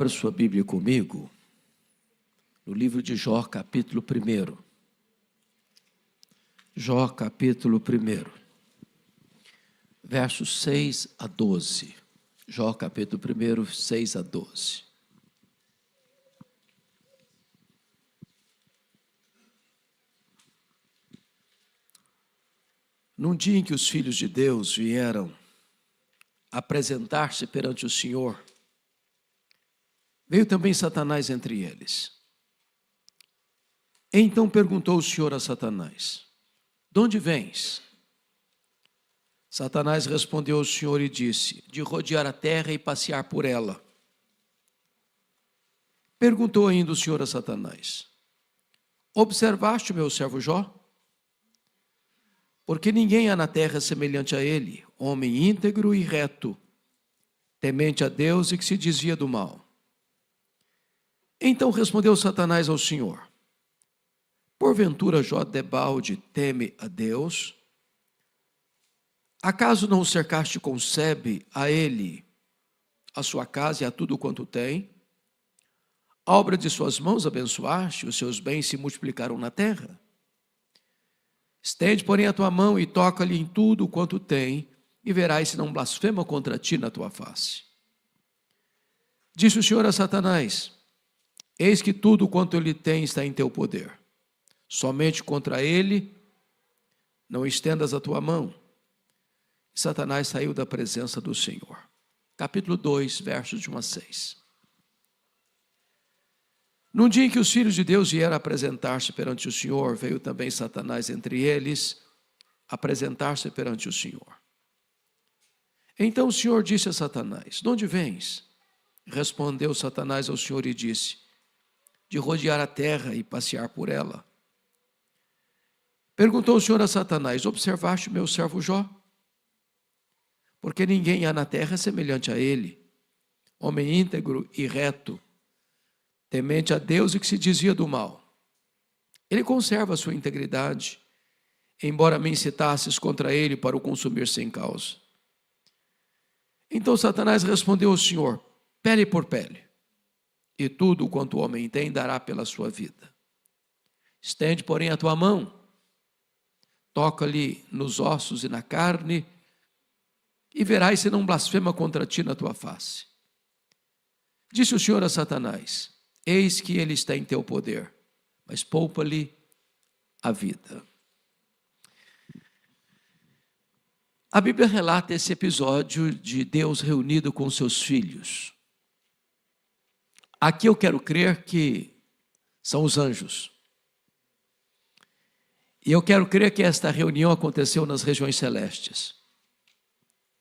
Abra sua Bíblia comigo, no livro de Jó, capítulo 1. Jó, capítulo 1, versos 6 a 12. Jó, capítulo 1, 6 a 12. Num dia em que os filhos de Deus vieram apresentar-se perante o Senhor, veio também Satanás entre eles. Então perguntou o Senhor a Satanás: de onde vens? Satanás respondeu ao Senhor e disse: de rodear a terra e passear por ela. Perguntou ainda o Senhor a Satanás: observaste o meu servo Jó? Porque ninguém há na terra semelhante a ele, homem íntegro e reto, temente a Deus e que se desvia do mal. Então respondeu Satanás ao Senhor: porventura Jó debalde teme a Deus? Acaso não o cercaste com sebe a ele, a sua casa e a tudo quanto tem? A obra de suas mãos abençoaste, os seus bens se multiplicaram na terra. Estende, porém, a tua mão e toca-lhe em tudo quanto tem, e verás se não blasfema contra ti na tua face. Disse o Senhor a Satanás: eis que tudo quanto ele tem está em teu poder. Somente contra ele não estendas a tua mão. E Satanás saiu da presença do Senhor. Capítulo 2, versos de 1 a 6. Num dia em que os filhos de Deus vieram apresentar-se perante o Senhor, veio também Satanás entre eles apresentar-se perante o Senhor. Então o Senhor disse a Satanás: de onde vens? Respondeu Satanás ao Senhor e disse: de rodear a terra e passear por ela. Perguntou o Senhor a Satanás: observaste o meu servo Jó? Porque ninguém há na terra semelhante a ele, homem íntegro e reto, temente a Deus e que se desvia do mal. Ele conserva a sua integridade, embora me incitasses contra ele para o consumir sem causa. Então Satanás respondeu ao Senhor: pele por pele, e tudo quanto o homem tem dará pela sua vida. Estende, porém, a tua mão, toca-lhe nos ossos e na carne, e verás se não blasfema contra ti na tua face. Disse o Senhor a Satanás: eis que ele está em teu poder, mas poupa-lhe a vida. A Bíblia relata esse episódio de Deus reunido com seus filhos. Aqui eu quero crer que são os anjos. E eu quero crer que esta reunião aconteceu nas regiões celestes.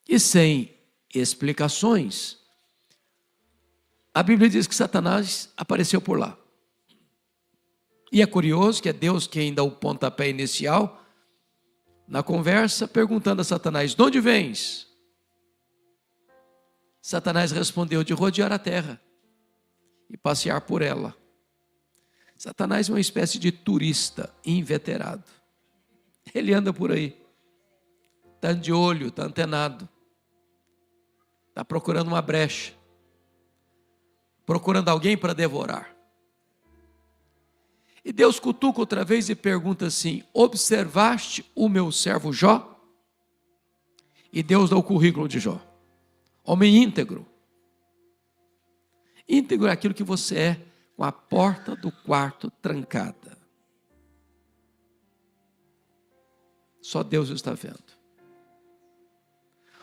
E sem explicações, a Bíblia diz que Satanás apareceu por lá. E é curioso que é Deus quem dá o pontapé inicial na conversa, perguntando a Satanás: de onde vens? Satanás respondeu: de rodear a terra e passear por ela. Satanás é uma espécie de turista inveterado. Ele anda por aí, está de olho, está antenado, está procurando uma brecha, procurando alguém para devorar. E Deus cutuca outra vez e pergunta assim: observaste o meu servo Jó? E Deus dá o currículo de Jó: homem íntegro. Íntegro é aquilo que você é com a porta do quarto trancada. Só Deus está vendo.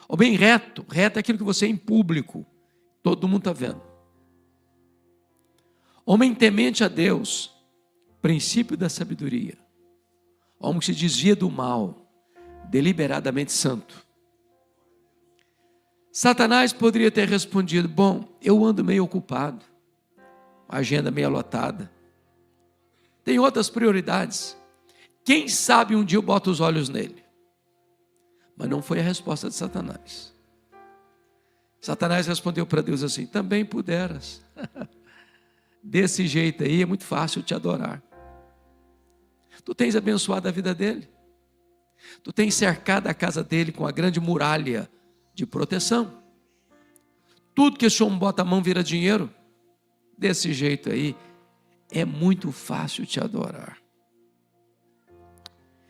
Homem reto, reto é aquilo que você é em público, todo mundo está vendo. Homem temente a Deus, princípio da sabedoria. Homem que se desvia do mal, deliberadamente santo. Satanás poderia ter respondido: bom, eu ando meio ocupado, agenda meio lotada, tem outras prioridades, quem sabe um dia eu boto os olhos nele. Mas não foi a resposta de Satanás. Satanás respondeu para Deus assim: também puderas. Desse jeito aí é muito fácil te adorar. Tu tens abençoado a vida dele, tu tens cercado a casa dele com a grande muralha de proteção. Tudo que esse homem bota a mão vira dinheiro. desse jeito aí, é muito fácil te adorar.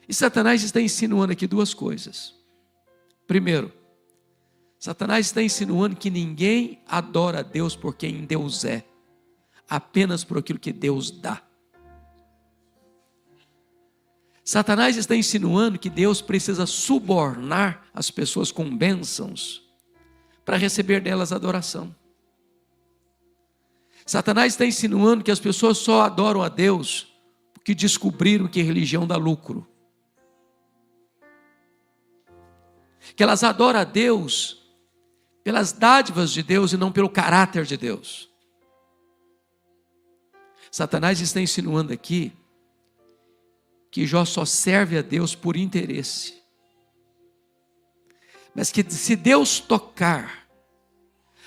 E Satanás está insinuando aqui duas coisas. Primeiro, Satanás está insinuando que ninguém adora a Deus por quem Deus é, apenas por aquilo que Deus dá. Satanás está insinuando que Deus precisa subornar as pessoas com bênçãos para receber delas adoração. Satanás está insinuando que as pessoas só adoram a Deus porque descobriram que religião dá lucro. Que elas adoram a Deus pelas dádivas de Deus e não pelo caráter de Deus. Satanás está insinuando aqui que Jó só serve a Deus por interesse. Mas que se Deus tocar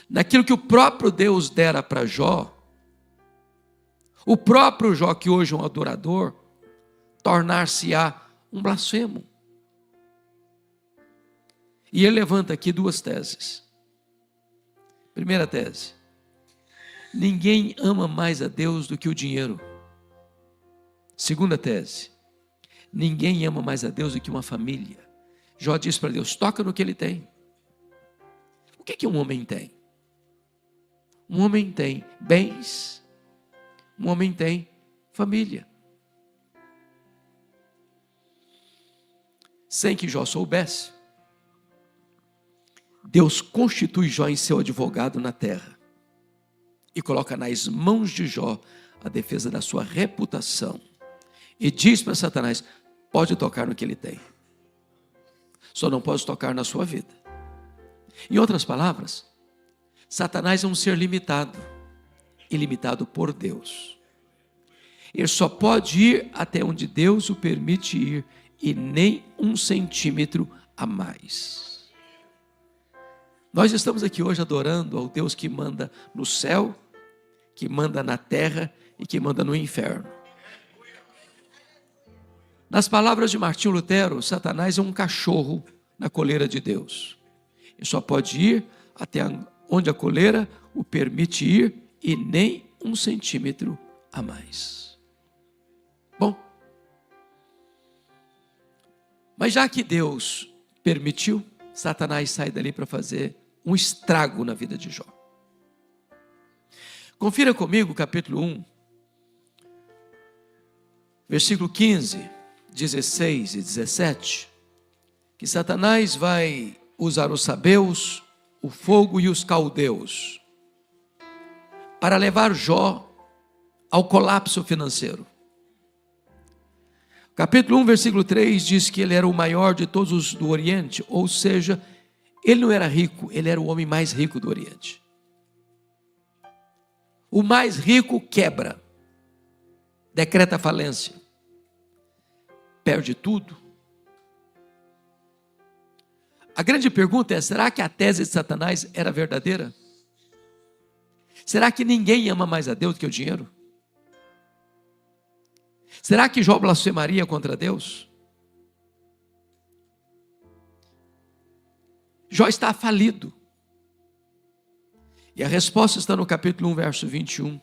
naquilo que o próprio Deus dera para Jó, o próprio Jó, que hoje é um adorador, tornar-se-á um blasfemo. E ele levanta aqui duas teses. Primeira tese: ninguém ama mais a Deus do que o dinheiro. Segunda tese: ninguém ama mais a Deus do que uma família. Jó diz para Deus: toca no que ele tem. O que um homem tem? Um homem tem bens, um homem tem família. Sem que Jó soubesse, Deus constitui Jó em seu advogado na terra e coloca nas mãos de Jó a defesa da sua reputação e diz para Satanás: pode tocar no que ele tem, só não pode tocar na sua vida. Em outras palavras, Satanás é um ser limitado, ilimitado por Deus. Ele só pode ir até onde Deus o permite ir e nem 1 centímetro a mais. Nós estamos aqui hoje adorando ao Deus que manda no céu, que manda na terra e que manda no inferno. Nas palavras de Martinho Lutero, Satanás é um cachorro na coleira de Deus. Ele só pode ir até onde a coleira o permite ir e nem 1 centímetro a mais. Bom, mas já que Deus permitiu, Satanás sai dali para fazer um estrago na vida de Jó. Confira comigo capítulo 1, versículo 15, 16 e 17, que Satanás vai usar os sabeus, o fogo e os caldeus para levar Jó ao colapso financeiro. Capítulo 1, versículo 3 diz que ele era o maior de todos os do Oriente, ou seja, ele não era rico, ele era o homem mais rico do Oriente. O mais rico quebra, decreta falência, perde tudo. A grande pergunta é: será que a tese de Satanás era verdadeira? Será que ninguém ama mais a Deus do que o dinheiro? Será que Jó blasfemaria contra Deus? Jó está falido. E a resposta está no capítulo 1, verso 21.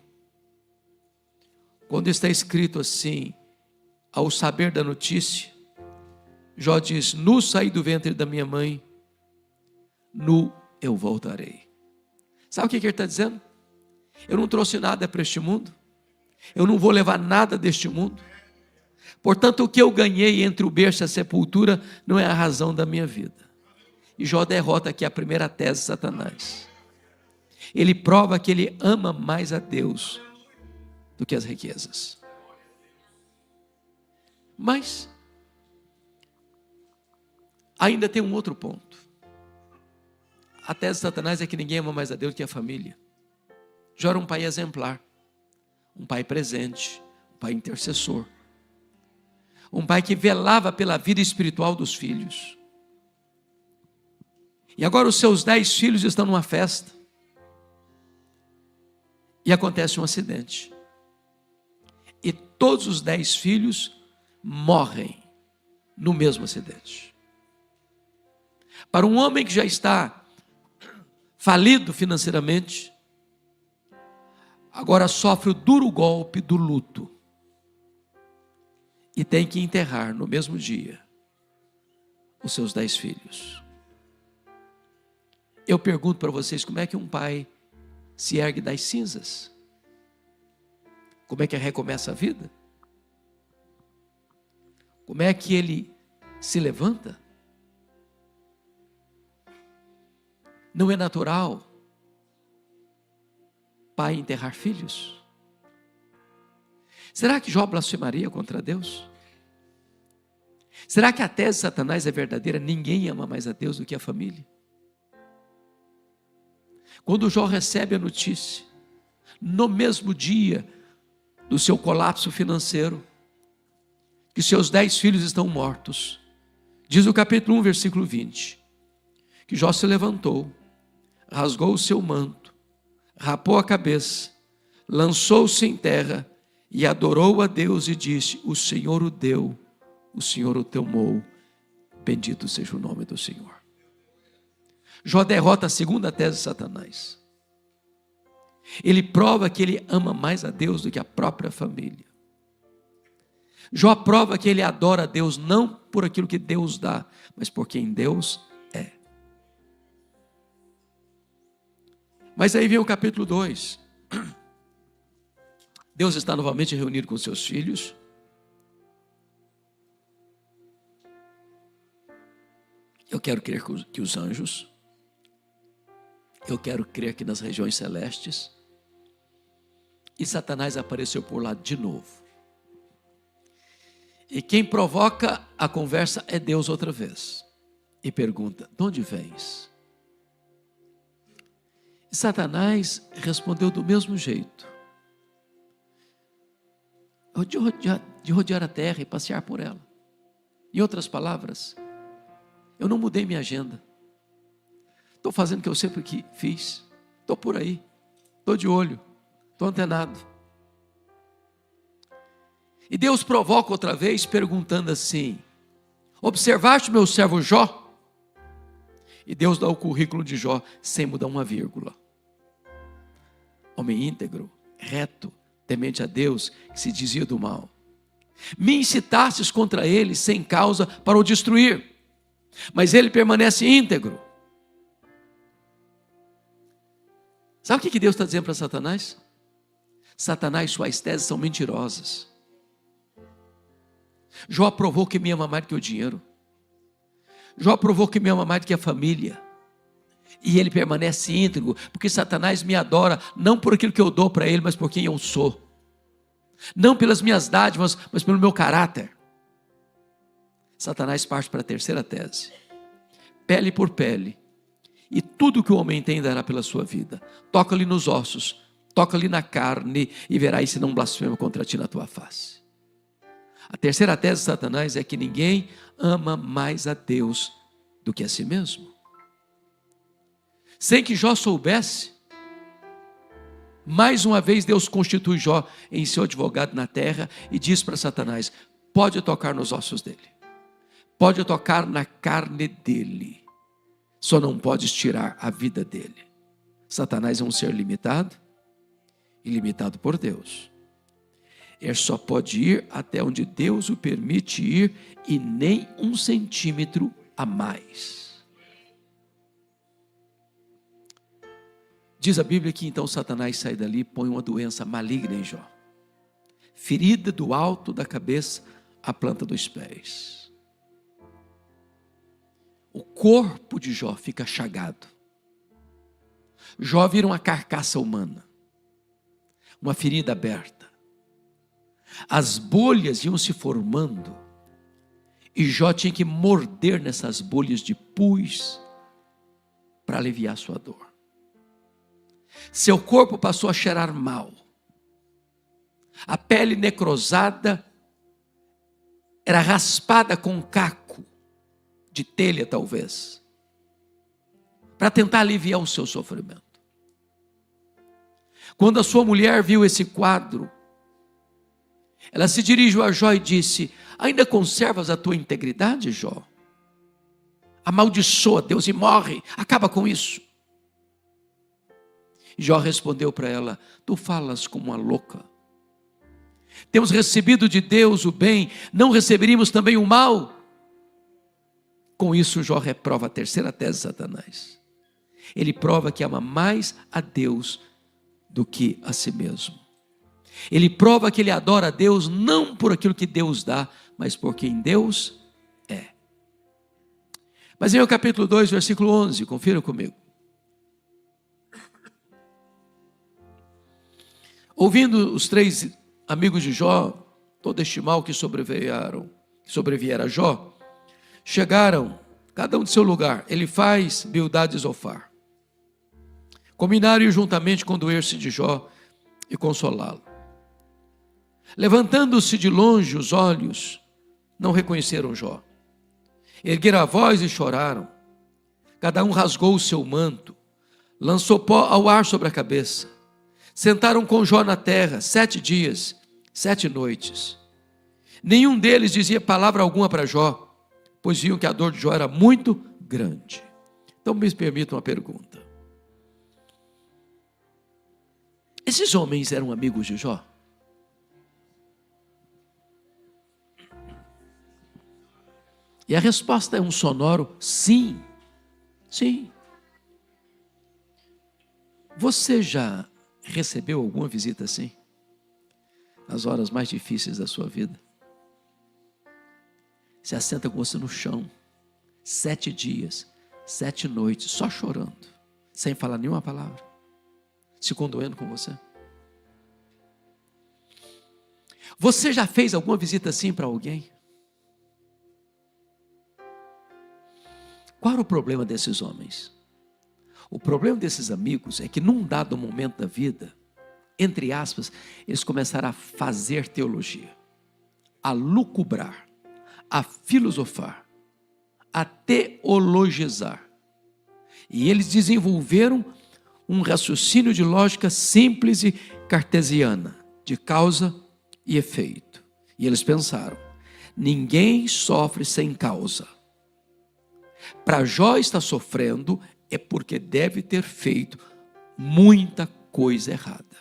Quando está escrito assim: ao saber da notícia, Jó diz: nu saí do ventre da minha mãe, nu eu voltarei. Sabe o que ele está dizendo? Eu não trouxe nada para este mundo, eu não vou levar nada deste mundo, portanto o que eu ganhei entre o berço e a sepultura não é a razão da minha vida. E Jó derrota aqui a primeira tese de Satanás. Ele prova que ele ama mais a Deus do que as riquezas. Mas ainda tem um outro ponto. A tese de Satanás é que ninguém ama mais a Deus do que a família. Jó era um pai exemplar, um pai presente, um pai intercessor, um pai que velava pela vida espiritual dos filhos. E agora os seus 10 filhos estão numa festa e acontece um acidente. E todos os 10 filhos morrem no mesmo acidente. Para um homem que já está falido financeiramente, agora sofre o duro golpe do luto e tem que enterrar no mesmo dia os seus 10 filhos. Eu pergunto para vocês, como é que um pai se ergue das cinzas? Como é que recomeça a vida? Como é que ele se levanta? Não é natural pai enterrar filhos? Será que Jó blasfemaria contra Deus? Será que a tese de Satanás é verdadeira? Ninguém ama mais a Deus do que a família. Quando Jó recebe a notícia, no mesmo dia do seu colapso financeiro, que seus 10 filhos estão mortos, diz o capítulo 1, versículo 20, que Jó se levantou, rasgou o seu manto, rapou a cabeça, lançou-se em terra e adorou a Deus e disse: o Senhor o deu, o Senhor o tomou, bendito seja o nome do Senhor. Jó derrota a segunda tese de Satanás. Ele prova que ele ama mais a Deus do que a própria família. Jó prova que ele adora a Deus não por aquilo que Deus dá, mas por quem Deus é. Mas aí vem o capítulo 2. Deus está novamente reunido com seus filhos. Eu quero crer que os anjos, eu quero crer que nas regiões celestes, e Satanás apareceu por lá de novo. E quem provoca a conversa é Deus outra vez. E pergunta: de onde vens? E Satanás respondeu do mesmo jeito: de rodear a terra e passear por ela. Em outras palavras, eu não mudei minha agenda. Estou fazendo o que eu sempre fiz. Estou por aí. Estou de olho. Estou antenado. E Deus provoca outra vez perguntando assim: observaste o meu servo Jó? E Deus dá o currículo de Jó sem mudar uma vírgula. Homem íntegro, reto, temente a Deus, que se dizia do mal. Me incitastes contra ele sem causa para o destruir, mas ele permanece íntegro. Sabe o que Deus está dizendo para Satanás? Satanás, suas teses são mentirosas. Jó provou que me ama mais do que o dinheiro. Jó provou que me ama mais do que a família. E ele permanece íntegro, porque Satanás me adora, não por aquilo que eu dou para ele, mas por quem eu sou. Não pelas minhas dádivas, mas pelo meu caráter. Satanás parte para a terceira tese. Pele por pele. E tudo que o homem tem dará pela sua vida. Toca-lhe nos ossos, toca-lhe na carne, e verás se não blasfema contra ti na tua face. A terceira tese de Satanás é que ninguém ama mais a Deus do que a si mesmo. Sem que Jó soubesse, mais uma vez Deus constitui Jó em seu advogado na terra e diz para Satanás: pode tocar nos ossos dele, pode tocar na carne dele, só não podes tirar a vida dele. Satanás é um ser limitado, ilimitado por Deus. Ele só pode ir até onde Deus o permite ir e nem 1 centímetro a mais. Diz a Bíblia que então Satanás sai dali e põe uma doença maligna em Jó. Ferida do alto da cabeça à planta dos pés. O corpo de Jó fica chagado. Jó vira uma carcaça humana. Uma ferida aberta. As bolhas iam se formando. E Jó tinha que morder nessas bolhas de pus para aliviar sua dor. Seu corpo passou a cheirar mal. A pele necrosada era raspada com um caco de telha, talvez, para tentar aliviar o seu sofrimento. Quando a sua mulher viu esse quadro, ela se dirigiu a Jó e disse: ainda conservas a tua integridade, Jó? Amaldiçoa Deus e morre, acaba com isso. Jó respondeu para ela: tu falas como uma louca. Temos recebido de Deus o bem, não receberíamos também o mal? Com isso, Jó reprova a terceira tese de Satanás. Ele prova que ama mais a Deus do que a si mesmo. Ele prova que ele adora a Deus não por aquilo que Deus dá, mas por quem Deus é. Mas em o capítulo 2, versículo 11, confira comigo. Ouvindo os três amigos de Jó todo este mal que sobreviera a Jó, chegaram, cada um de seu lugar, Elifaz, Bildade e Zofar. Combinaram juntamente condoer-se de Jó e consolá-lo. Levantando-se de longe os olhos, não reconheceram Jó. Ergueram a voz e choraram. Cada um rasgou o seu manto, lançou pó ao ar sobre a cabeça. Sentaram com Jó na terra 7 dias, 7 noites. Nenhum deles dizia palavra alguma para Jó, pois viam que a dor de Jó era muito grande. Então me permita uma pergunta. Esses homens eram amigos de Jó? E a resposta é um sonoro sim. Sim. Você já recebeu alguma visita assim? Nas horas mais difíceis da sua vida? Se assenta com você no chão, 7 dias, 7 noites, só chorando, sem falar nenhuma palavra, se condoendo com você. Você já fez alguma visita assim para alguém? Qual era o problema desses homens? O problema desses amigos é que num dado momento da vida, entre aspas, eles começaram a fazer teologia, a lucubrar, a filosofar, a teologizar. E eles desenvolveram um raciocínio de lógica simples e cartesiana, de causa e efeito. E eles pensaram: ninguém sofre sem causa. Para Jó estar sofrendo é porque deve ter feito muita coisa errada.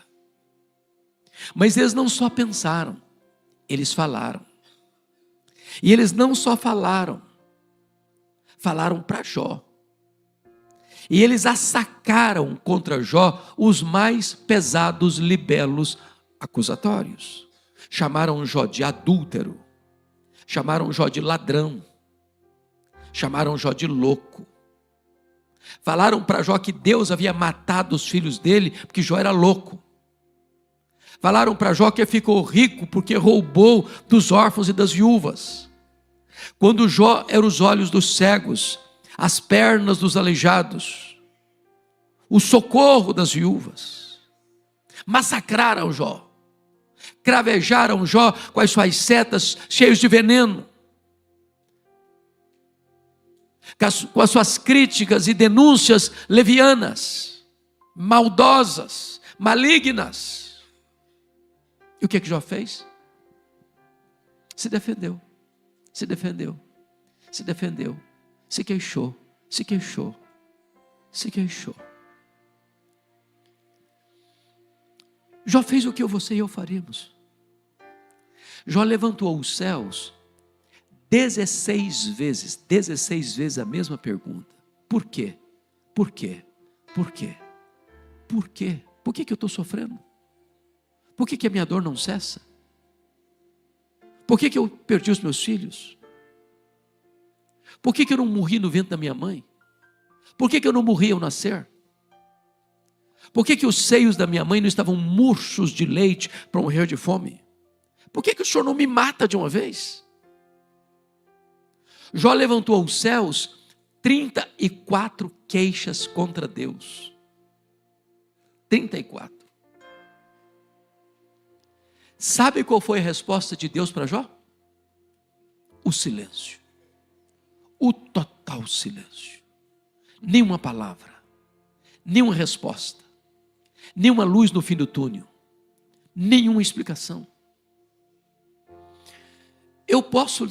Mas eles não só pensaram, eles falaram. E eles não só falaram para Jó. E eles assacaram contra Jó os mais pesados libelos acusatórios. Chamaram Jó de adúltero, chamaram Jó de ladrão, chamaram Jó de louco. Falaram para Jó que Deus havia matado os filhos dele porque Jó era louco. Falaram para Jó que ficou rico porque roubou dos órfãos e das viúvas. Quando Jó era os olhos dos cegos, as pernas dos aleijados, o socorro das viúvas. Massacraram Jó. Cravejaram Jó com as suas setas cheias de veneno. Com as suas críticas e denúncias levianas, maldosas, malignas. E o que Jó fez? Se defendeu, se defendeu, se defendeu, se queixou, se queixou, se queixou. Jó fez o que você e eu faríamos. Jó levantou os céus 16 vezes a mesma pergunta. Por quê? Por quê? Por quê? Por quê? Por que eu estou sofrendo? Por que a minha dor não cessa? Por que eu perdi os meus filhos? Por que eu não morri no ventre da minha mãe? Por que eu não morri ao nascer? Por que os seios da minha mãe não estavam murchos de leite para morrer de fome? Por que o Senhor não me mata de uma vez? Jó levantou aos céus 34 queixas contra Deus. 34. Sabe qual foi a resposta de Deus para Jó? O silêncio. O total silêncio. Nenhuma palavra. Nenhuma resposta. Nenhuma luz no fim do túnel. Nenhuma explicação. Eu posso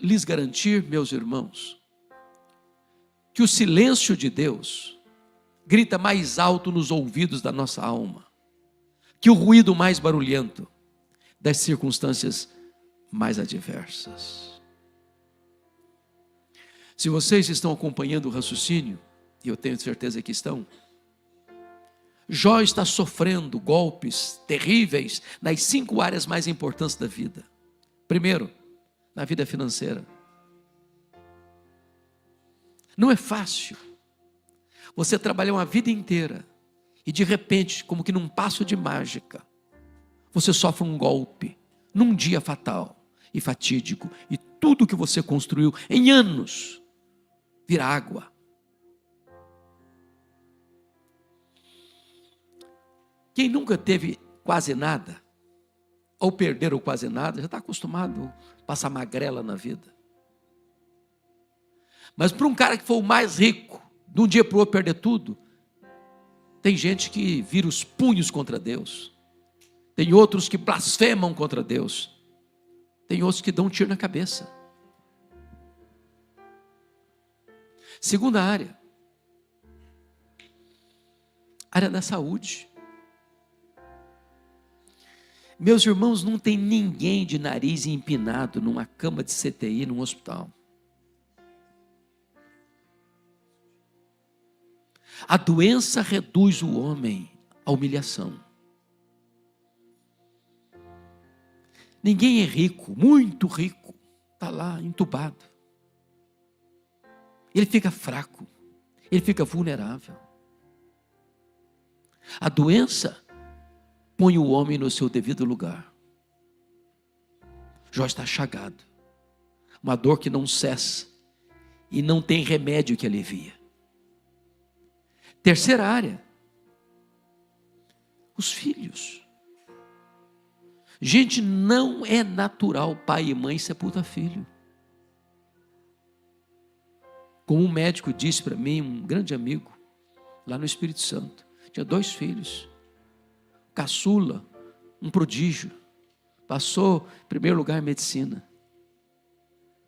lhes garantir, meus irmãos, que o silêncio de Deus grita mais alto nos ouvidos da nossa alma que o ruído mais barulhento das circunstâncias mais adversas. Se vocês estão acompanhando o raciocínio, e eu tenho certeza que estão, Jó está sofrendo golpes terríveis nas 5 áreas mais importantes da vida. Primeiro, na vida financeira. Não é fácil você trabalhar uma vida inteira e de repente, como que num passo de mágica, você sofre um golpe, num dia fatal e fatídico, e tudo que você construiu em anos vira água. Quem nunca teve quase nada, ou perderam quase nada, já está acostumado a passar magrela na vida. Mas para um cara que foi o mais rico, de um dia para o outro perder tudo, tem gente que vira os punhos contra Deus, tem outros que blasfemam contra Deus, tem outros que dão um tiro na cabeça. Segunda área da saúde. Meus irmãos, não tem ninguém de nariz empinado numa cama de CTI, num hospital. A doença reduz o homem à humilhação. Ninguém é rico, muito rico, está lá entubado. Ele fica fraco, ele fica vulnerável. A doença põe o homem no seu devido lugar. Jó está chagado, uma dor que não cessa e não tem remédio que alivia. Terceira área, os filhos. Gente, não é natural pai e mãe sepultar filho. Como um médico disse para mim, um grande amigo, lá no Espírito Santo, tinha 2 filhos, caçula, um prodígio, passou em primeiro lugar em medicina,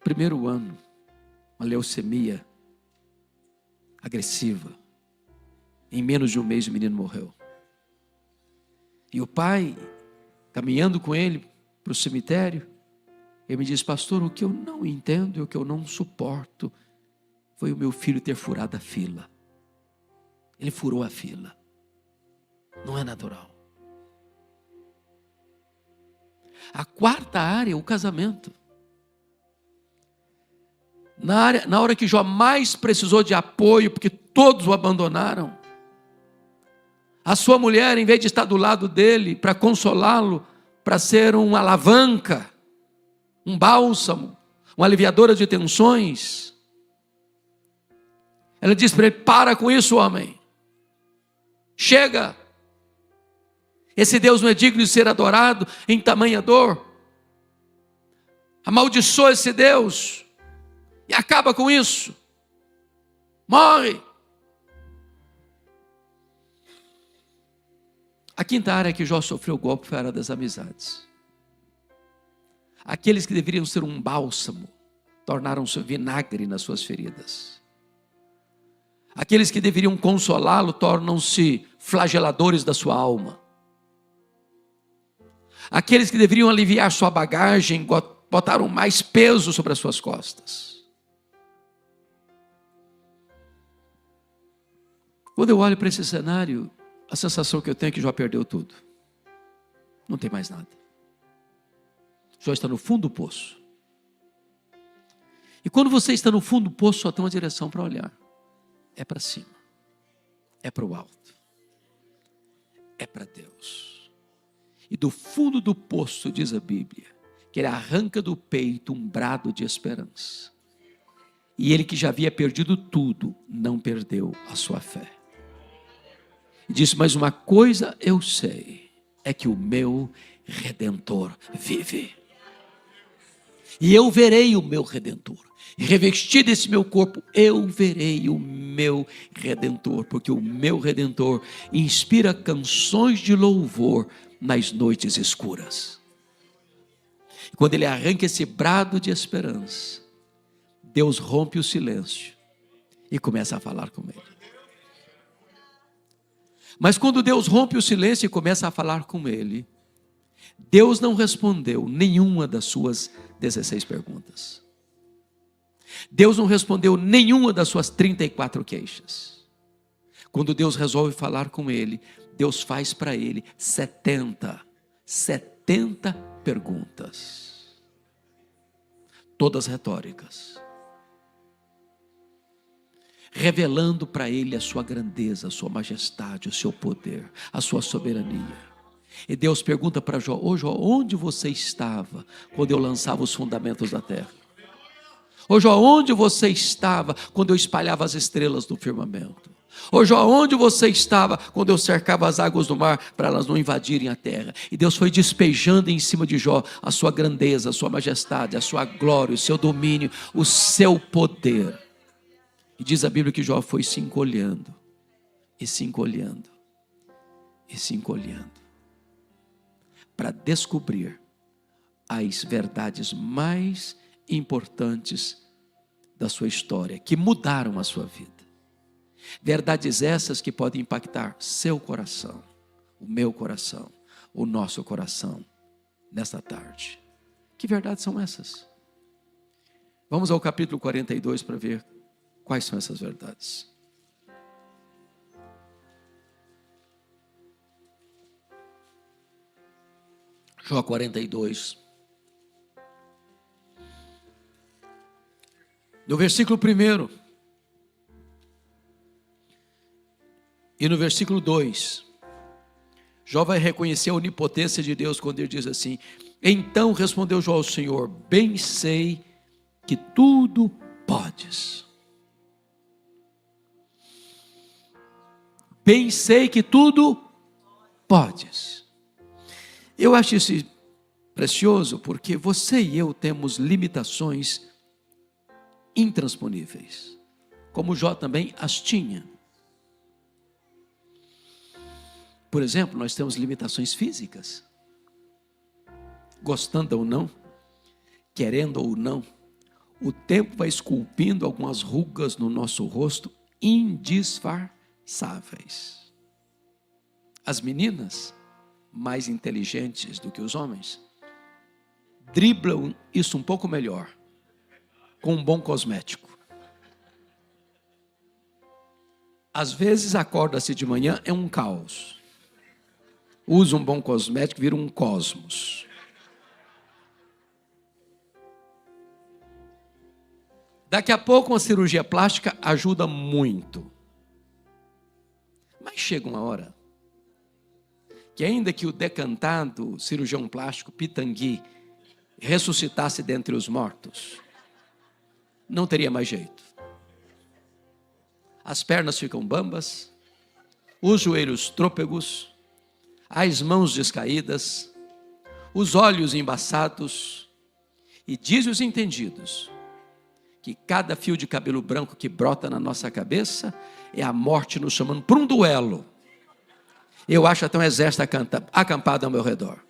primeiro ano, uma leucemia agressiva, em menos de um mês o menino morreu. E o pai, caminhando com ele para o cemitério, ele me disse: pastor, o que eu não entendo e o que eu não suporto foi o meu filho ter furado a fila. Ele furou a fila. Não é natural. A quarta área é o casamento. Na hora que Jó mais precisou de apoio, porque todos o abandonaram, a sua mulher, em vez de estar do lado dele para consolá-lo, para ser uma alavanca, um bálsamo, uma aliviadora de tensões, ela disse para ele: para com isso, homem, chega, esse Deus não é digno de ser adorado em tamanha dor, amaldiçoa esse Deus e acaba com isso, morre. A quinta área que Jó sofreu golpe foi a área das amizades. Aqueles que deveriam ser um bálsamo tornaram-se vinagre nas suas feridas. Aqueles que deveriam consolá-lo tornam-se flageladores da sua alma. Aqueles que deveriam aliviar sua bagagem botaram mais peso sobre as suas costas. Quando eu olho para esse cenário, a sensação que eu tenho é que Jó perdeu tudo. Não tem mais nada. Jó está no fundo do poço. E quando você está no fundo do poço, só tem uma direção para olhar. É para cima. É para o alto. É para Deus. E do fundo do poço, diz a Bíblia, que ele arranca do peito um brado de esperança. E ele que já havia perdido tudo, não perdeu a sua fé. E disse: mas uma coisa eu sei, é que o meu Redentor vive. E eu verei o meu Redentor. E revestido esse meu corpo, eu verei o meu Redentor. Porque o meu Redentor inspira canções de louvor nas noites escuras. E quando ele arranca esse brado de esperança, Deus rompe o silêncio e começa a falar com ele. Mas quando Deus rompe o silêncio e começa a falar com ele, Deus não respondeu nenhuma das suas 16 perguntas. Deus não respondeu nenhuma das suas 34 queixas. Quando Deus resolve falar com ele, Deus faz para ele 70 perguntas. Todas retóricas. Revelando para ele a sua grandeza, a sua majestade, o seu poder, a sua soberania. E Deus pergunta para Jó: ô Jó, onde você estava quando eu lançava os fundamentos da terra? Ô Jó, onde você estava quando eu espalhava as estrelas do firmamento? Ô Jó, onde você estava quando eu cercava as águas do mar para elas não invadirem a terra? E Deus foi despejando em cima de Jó a sua grandeza, a sua majestade, a sua glória, o seu domínio, o seu poder. E diz a Bíblia que Jó foi se encolhendo, e se encolhendo, e se encolhendo, para descobrir as verdades mais importantes da sua história, que mudaram a sua vida. Verdades essas que podem impactar seu coração, o meu coração, o nosso coração, nesta tarde. Que verdades são essas? Vamos ao capítulo 42 para ver quais são essas verdades. Jó 42. No versículo 1 e no versículo 2, Jó vai reconhecer a onipotência de Deus quando ele diz assim: então respondeu Jó ao Senhor: bem sei que tudo podes. Bem sei que tudo podes. Eu acho isso precioso porque você e eu temos limitações intransponíveis, como Jó também as tinha. Por exemplo, nós temos limitações físicas. Gostando ou não, querendo ou não, o tempo vai esculpindo algumas rugas no nosso rosto indisfarçáveis. As meninas, mais inteligentes do que os homens, driblam isso um pouco melhor, com um bom cosmético. Às vezes acorda-se de manhã, é um caos. Usa um bom cosmético, vira um cosmos. Daqui a pouco uma cirurgia plástica ajuda muito. Mas chega uma hora que ainda que o decantado cirurgião plástico Pitangui ressuscitasse dentre os mortos, não teria mais jeito. As pernas ficam bambas, os joelhos trôpegos, as mãos descaídas, os olhos embaçados, e diz os entendidos que cada fio de cabelo branco que brota na nossa cabeça é a morte nos chamando para um duelo. Eu acho até um exército acampado ao meu redor.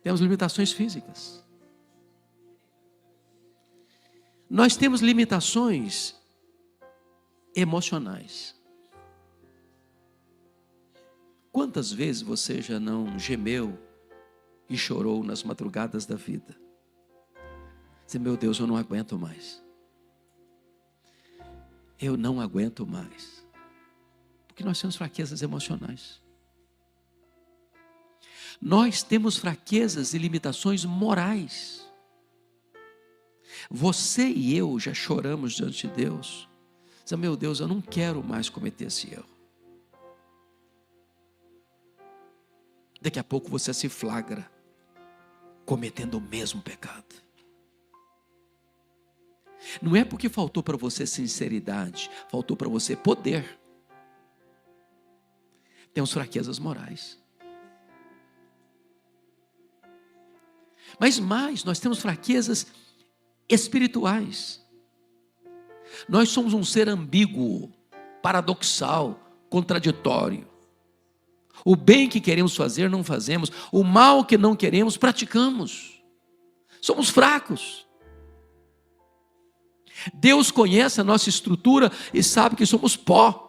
Temos limitações físicas. Nós temos limitações emocionais. Quantas vezes você já não gemeu e chorou nas madrugadas da vida? Dizer: meu Deus, eu não aguento mais. Eu não aguento mais. Porque nós temos fraquezas emocionais. Nós temos fraquezas e limitações morais. Você e eu já choramos diante de Deus. Dizer: meu Deus, eu não quero mais cometer esse erro. Daqui a pouco você se flagra cometendo o mesmo pecado. Não é porque faltou para você sinceridade, faltou para você poder. Temos fraquezas morais. Mas mais, nós temos fraquezas espirituais. Nós somos um ser ambíguo, paradoxal, contraditório. O bem que queremos fazer, não fazemos. O mal que não queremos, praticamos. Somos fracos. Deus conhece a nossa estrutura e sabe que somos pó.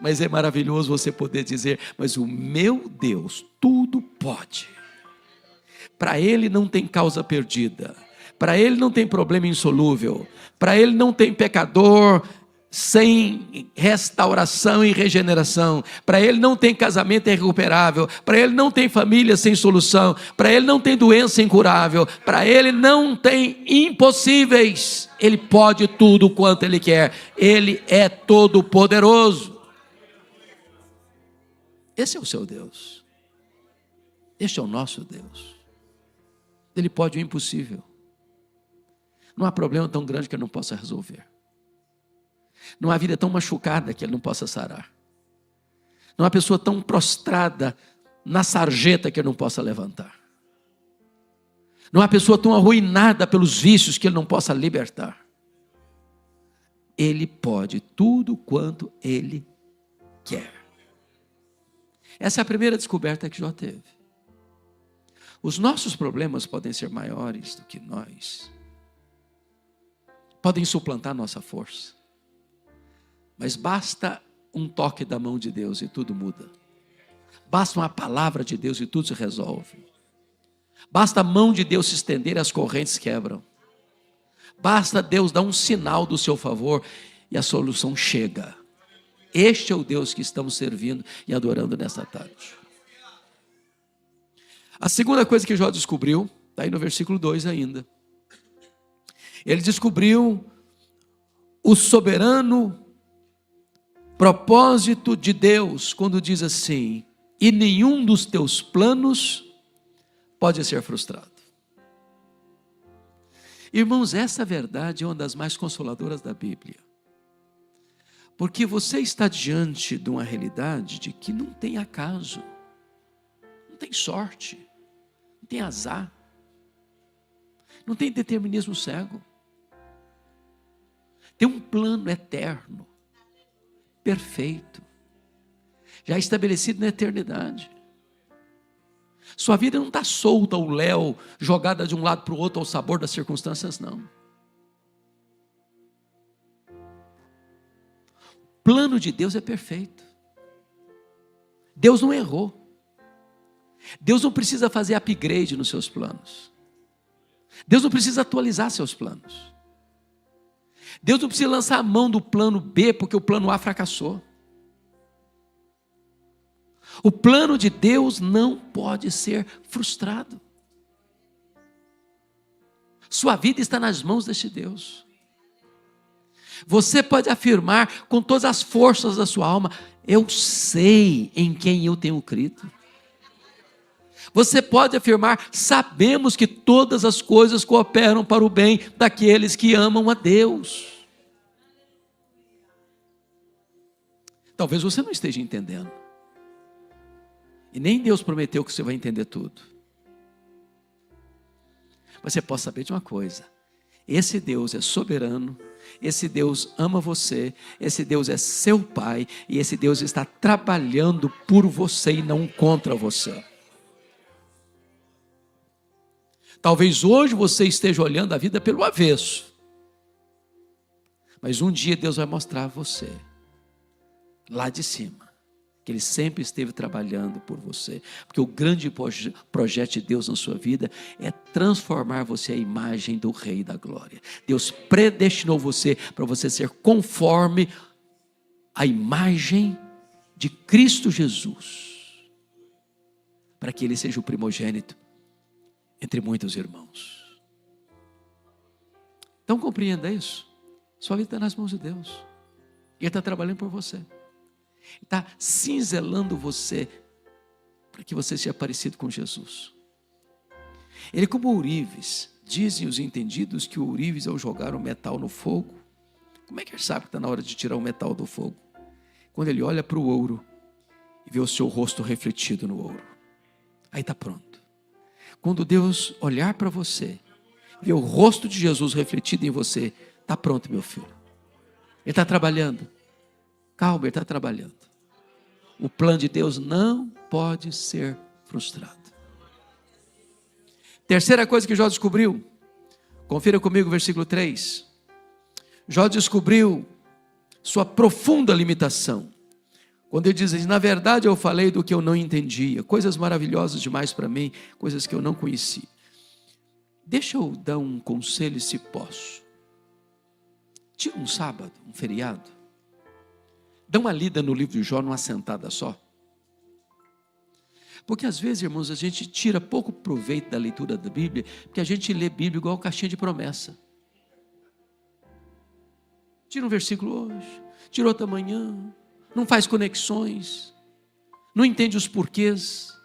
Mas é maravilhoso você poder dizer: mas o meu Deus tudo pode. Para Ele não tem causa perdida. Para Ele não tem problema insolúvel. Para Ele não tem pecador sem restauração e regeneração. Para Ele não tem casamento irrecuperável. Para Ele não tem família sem solução. Para Ele não tem doença incurável. Para Ele não tem impossíveis. Ele pode tudo quanto Ele quer. Ele é todo poderoso. Esse é o seu Deus. Este é o nosso Deus. Ele pode o impossível. Não há problema tão grande que Ele não possa resolver. Não há vida tão machucada que Ele não possa sarar. Não há pessoa tão prostrada na sarjeta que Ele não possa levantar. Não há pessoa tão arruinada pelos vícios que Ele não possa libertar. Ele pode tudo quanto Ele quer. Essa é a primeira descoberta que Jó teve. Os nossos problemas podem ser maiores do que nós. Podem suplantar nossa força. Mas basta um toque da mão de Deus e tudo muda. Basta uma palavra de Deus e tudo se resolve. Basta a mão de Deus se estender e as correntes quebram. Basta Deus dar um sinal do seu favor e a solução chega. Este é o Deus que estamos servindo e adorando nesta tarde. A segunda coisa que Jó descobriu, está aí no versículo 2 ainda. Ele descobriu o soberano propósito de Deus, quando diz assim: e nenhum dos teus planos pode ser frustrado. Irmãos, essa verdade é uma das mais consoladoras da Bíblia. Porque você está diante de uma realidade de que não tem acaso, não tem sorte, não tem azar, não tem determinismo cego. Tem um plano eterno, perfeito, já estabelecido na eternidade. Sua vida não está solta ao léu, jogada de um lado para o outro ao sabor das circunstâncias, não. O plano de Deus é perfeito. Deus não errou. Deus não precisa fazer upgrade nos seus planos. Deus não precisa atualizar seus planos. Deus não precisa lançar a mão do plano B porque o plano A fracassou. O plano de Deus não pode ser frustrado. Sua vida está nas mãos deste Deus. Você pode afirmar com todas as forças da sua alma: eu sei em quem eu tenho crido. Você pode afirmar: sabemos que todas as coisas cooperam para o bem daqueles que amam a Deus. Talvez você não esteja entendendo. E nem Deus prometeu que você vai entender tudo. Mas você pode saber de uma coisa: esse Deus é soberano, esse Deus ama você, esse Deus é seu Pai, e esse Deus está trabalhando por você e não contra você. Talvez hoje você esteja olhando a vida pelo avesso, mas um dia Deus vai mostrar a você, lá de cima, que Ele sempre esteve trabalhando por você, porque o grande projeto de Deus na sua vida é transformar você à imagem do Rei da Glória. Deus predestinou você para você ser conforme a imagem de Cristo Jesus, para que Ele seja o primogênito entre muitos irmãos. Então compreenda isso. Sua vida está nas mãos de Deus. E Ele está trabalhando por você. Está cinzelando você para que você seja parecido com Jesus. Ele, como ourives, dizem os entendidos que o ourives, ao jogar o metal no fogo, como é que ele sabe que está na hora de tirar o metal do fogo? Quando ele olha para o ouro e vê o seu rosto refletido no ouro, aí está pronto. Quando Deus olhar para você, ver o rosto de Jesus refletido em você, está pronto, meu filho. Ele está trabalhando. Calma, Ele está trabalhando. O plano de Deus não pode ser frustrado. Terceira coisa que Jó descobriu: Confira comigo o versículo 3. Jó descobriu sua profunda limitação. Quando ele diz, na verdade eu falei do que eu não entendia, coisas maravilhosas demais para mim, coisas que eu não conhecia. Deixa eu dar um conselho se posso. Tira um sábado, um feriado. Dá uma lida no livro de Jó numa sentada só. Porque às vezes, irmãos, a gente tira pouco proveito da leitura da Bíblia, porque a gente lê Bíblia igual caixinha de promessa. Tira um versículo hoje, tira outro amanhã, não faz conexões, não entende os porquês.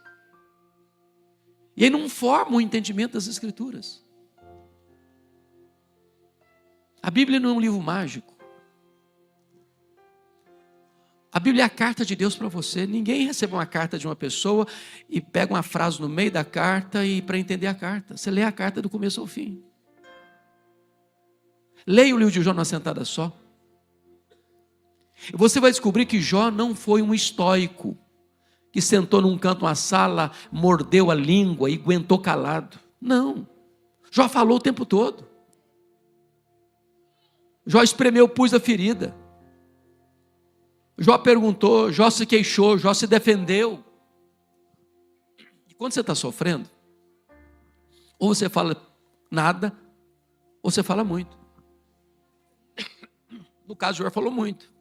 E aí não forma o entendimento das Escrituras. A Bíblia não é um livro mágico. A Bíblia é a carta de Deus para você. Ninguém recebe uma carta de uma pessoa e pega uma frase no meio da carta e para entender a carta. Você lê a carta do começo ao fim. Leia o livro de Jó numa sentada só. E você vai descobrir que Jó não foi um estoico que sentou num canto, uma sala, mordeu a língua e aguentou calado. Não. Jó falou o tempo todo. Jó espremeu o pus da ferida. Jó perguntou, Jó se queixou, Jó se defendeu. E quando você está sofrendo, ou você fala nada, ou você fala muito. No caso, Jó falou muito.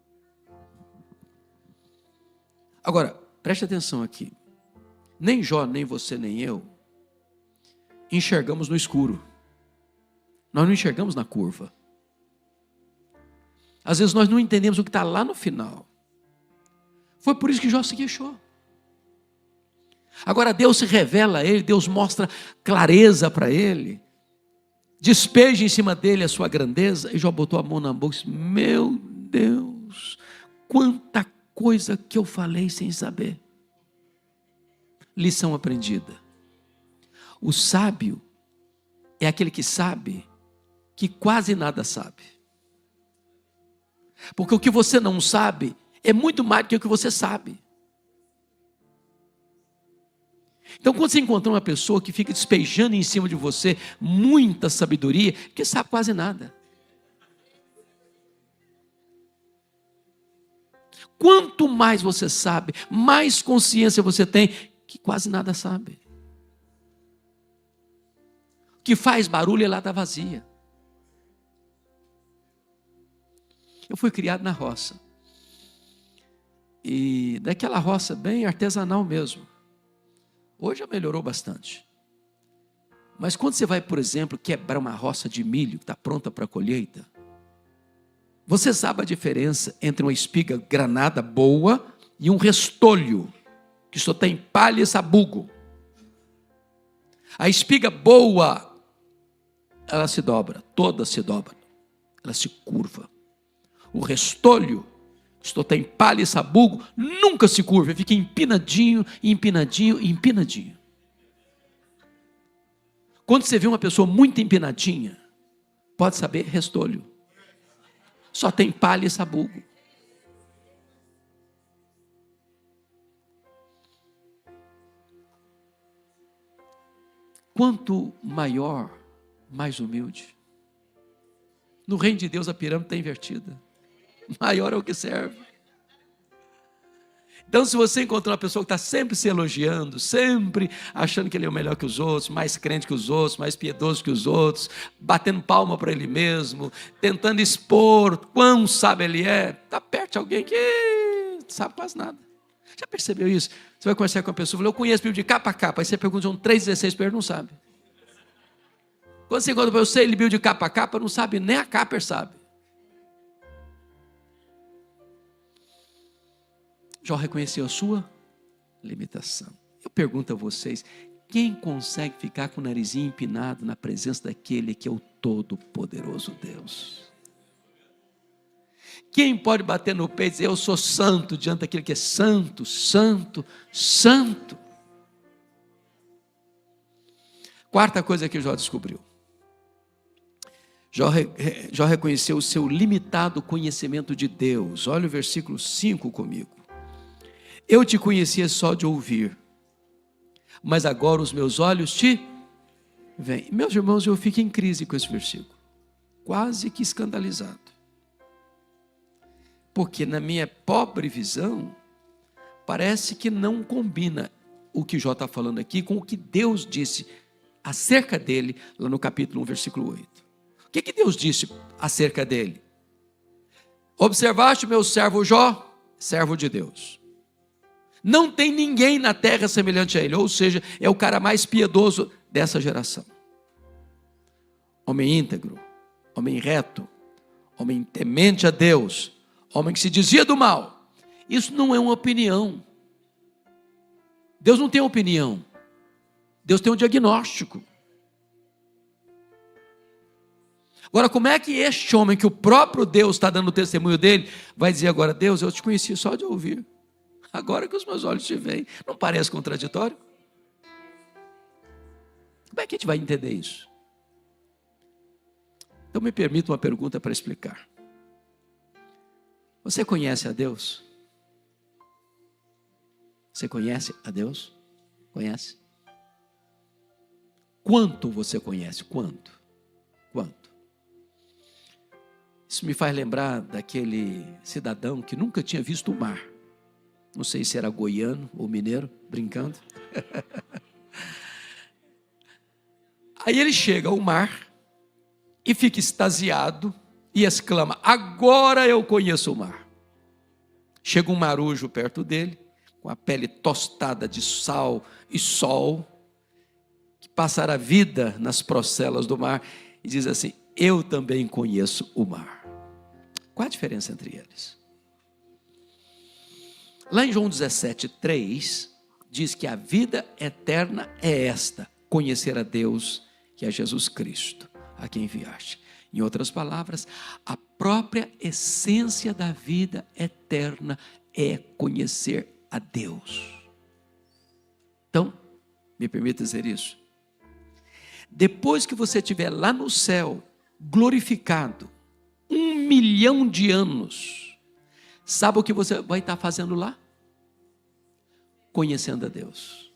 Agora, preste atenção aqui. Nem Jó, nem você, nem eu enxergamos no escuro. Nós não enxergamos na curva. Às vezes nós não entendemos o que está lá no final. Foi por isso que Jó se queixou. Agora Deus se revela a ele, Deus mostra clareza para ele, despeja em cima dele a sua grandeza, e Jó botou a mão na boca e disse, meu Deus, quanta coisa que eu falei sem saber. Lição aprendida. O sábio é aquele que sabe que quase nada sabe. Porque o que você não sabe é muito mais do que o que você sabe. Então, quando você encontrar uma pessoa que fica despejando em cima de você muita sabedoria, que sabe quase nada. Quanto mais você sabe, mais consciência você tem que quase nada sabe. O que faz barulho é lata vazia. Eu fui criado na roça. E daquela roça bem artesanal mesmo. Hoje já melhorou bastante. Mas quando você vai, por exemplo, quebrar uma roça de milho que está pronta para a colheita, você sabe a diferença entre uma espiga granada boa e um restolho, que só tem palha e sabugo. A espiga boa, ela se dobra, toda se dobra, ela se curva. O restolho, que só tem palha e sabugo, nunca se curva, fica empinadinho, empinadinho, empinadinho. Quando você vê uma pessoa muito empinadinha, pode saber, restolho. Só tem palha e sabugo. Quanto maior, mais humilde. No reino de Deus a pirâmide está invertida. Maior é o que serve. Então, se você encontrar uma pessoa que está sempre se elogiando, sempre achando que ele é o melhor que os outros, mais crente que os outros, mais piedoso que os outros, batendo palma para ele mesmo, tentando expor quão sábio ele é, está perto de alguém que não sabe quase nada. Já percebeu isso? Você vai conversar com uma pessoa, eu conheço a Bíblia de capa a capa, aí você pergunta um 3,16 para ele, não sabe. Quando você encontra, eu sei, ele Bíblia de capa a capa, não sabe, nem a capa ele sabe. Jó reconheceu a sua limitação. Eu pergunto a vocês, quem consegue ficar com o narizinho empinado na presença daquele que é o Todo-Poderoso Deus? Quem pode bater no peito e dizer, eu sou santo, diante daquele que é santo, santo, santo? Quarta coisa que Jó descobriu. Jó reconheceu o seu limitado conhecimento de Deus. Olha o versículo 5 comigo. Eu te conhecia só de ouvir, mas agora os meus olhos te vem. Meus irmãos, eu fico em crise com esse versículo. Quase que escandalizado. Porque na minha pobre visão, parece que não combina o que Jó está falando aqui com o que Deus disse acerca dele, lá no capítulo 1, versículo 8. O que Deus disse acerca dele? Observaste meu servo Jó, servo de Deus. Não tem ninguém na terra semelhante a ele, ou seja, é o cara mais piedoso dessa geração. Homem íntegro, homem reto, homem temente a Deus, homem que se desvia do mal. Isso não é uma opinião. Deus não tem opinião. Deus tem um diagnóstico. Agora, como é que este homem, que o próprio Deus está dando testemunho dele, vai dizer agora: Deus, eu te conheci só de ouvir, agora que os meus olhos te veem? Não parece contraditório? Como é que a gente vai entender isso? Então me permita uma pergunta para explicar. Você conhece a Deus? Você conhece a Deus? Conhece? Quanto você conhece? Quanto? Isso me faz lembrar daquele cidadão que nunca tinha visto o mar. Não sei se era goiano ou mineiro, brincando. Aí ele chega ao mar e fica extasiado e exclama: agora eu conheço o mar. Chega um marujo perto dele, com a pele tostada de sal e sol, que passara a vida nas procelas do mar, e diz assim: eu também conheço o mar. Qual a diferença entre eles? Lá em João 17:3, diz que a vida eterna é esta: conhecer a Deus, que é Jesus Cristo, a quem enviaste. Em outras palavras, a própria essência da vida eterna é conhecer a Deus. Então, me permita dizer isso. Depois que você estiver lá no céu, glorificado, 1 milhão de anos, sabe o que você vai estar fazendo lá? Conhecendo a Deus.